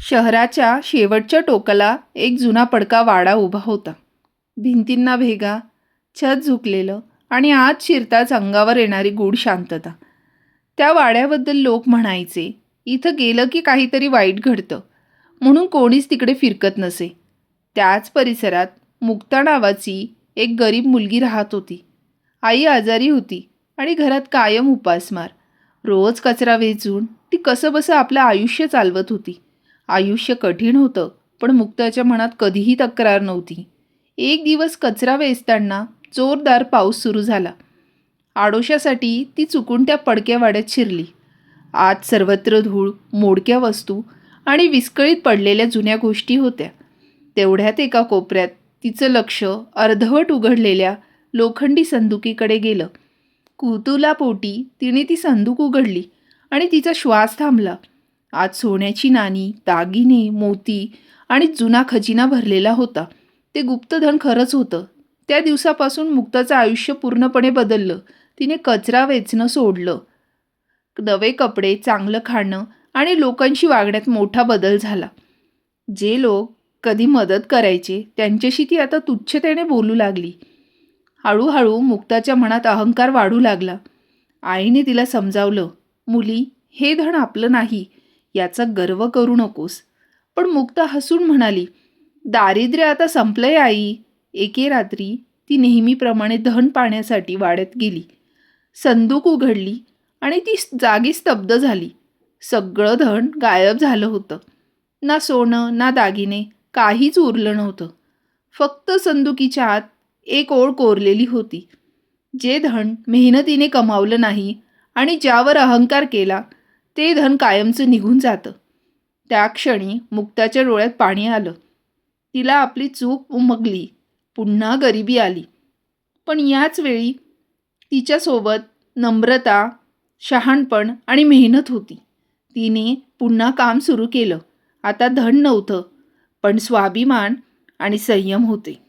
शहराच्या शेवटच्या टोकाला एक जुना पडका वाडा उभा होता. भिंतींना भेगा, छत झुकलेलं आणि आत शिरताच अंगावर येणारी गूढ शांतता. त्या वाड्याबद्दल लोक म्हणायचे, इथं गेलं की काहीतरी वाईट घडतं, म्हणून कोणीच तिकडे फिरकत नसे. त्याच परिसरात मुक्ता नावाची एक गरीब मुलगी राहत होती. आई आजारी होती आणि घरात कायम उपासमार. रोज कचरा वेचून ती कसंबसं आपलं आयुष्य चालवत होती. आयुष्य कठीण होतं, पण मुक्ताच्या मनात कधीही तक्रार नव्हती. एक दिवस कचरा वेचताना जोरदार पाऊस सुरू झाला. आडोशासाठी ती चुकून त्या पडक्या वाड्यात शिरली. आत सर्वत्र धूळ, मोडक्या वस्तू आणि विस्कळीत पडलेल्या जुन्या गोष्टी होत्या. तेवढ्यात एका कोपऱ्यात तिचं लक्ष अर्धवट उघडलेल्या लोखंडी संदुकीकडे गेलं. कुतूहलापोटी तिने ती संदूक उघडली आणि तिचा श्वास थांबला. आत सोन्याची नाणी, दागिने, मोती आणि जुना खजिना भरलेला होता. ते गुप्तधन खरंच होतं. त्या दिवसापासून मुक्ताचं आयुष्य पूर्णपणे बदललं. तिने कचरा वेचणं सोडलं. नवे कपडे, चांगलं खाणं आणि लोकांशी वागण्यात मोठा बदल झाला. जे लोक कधी मदत करायचे त्यांच्याशी ती आता तुच्छतेने बोलू लागली. हळूहळू मुक्ताच्या मनात अहंकार वाढू लागला. आईने तिला समजावलं, मुली, हे धन आपलं नाही, याचा गर्व करू नकोस. पण मुक्ता हसून म्हणाली, दारिद्र्य आता संपलंय आई. एके रात्री ती नेहमीप्रमाणे धन पाण्यासाठी वाड्यात गेली. संदूक उघडली आणि ती जागी स्तब्ध झाली. सगळं धन गायब झालं होतं. ना सोनं ना दागिने, काहीच उरलं नव्हतं. फक्त संदुकीच्या आत एक ओळ कोरलेली होती. जे धन मेहनतीने कमावलं नाही आणि ज्यावर अहंकार केला, ते धन कायमचं निघून जातं. त्या क्षणी मुक्ताच्या डोळ्यात पाणी आलं. तिला आपली चूक उमगली. पुन्हा गरिबी आली. पण याच वेळी तिच्यासोबत नम्रता, शहाणपण आणि मेहनत होती. तिने पुन्हा काम सुरू केलं. आता धन नव्हतं, पण स्वाभिमान आणि संयम होते.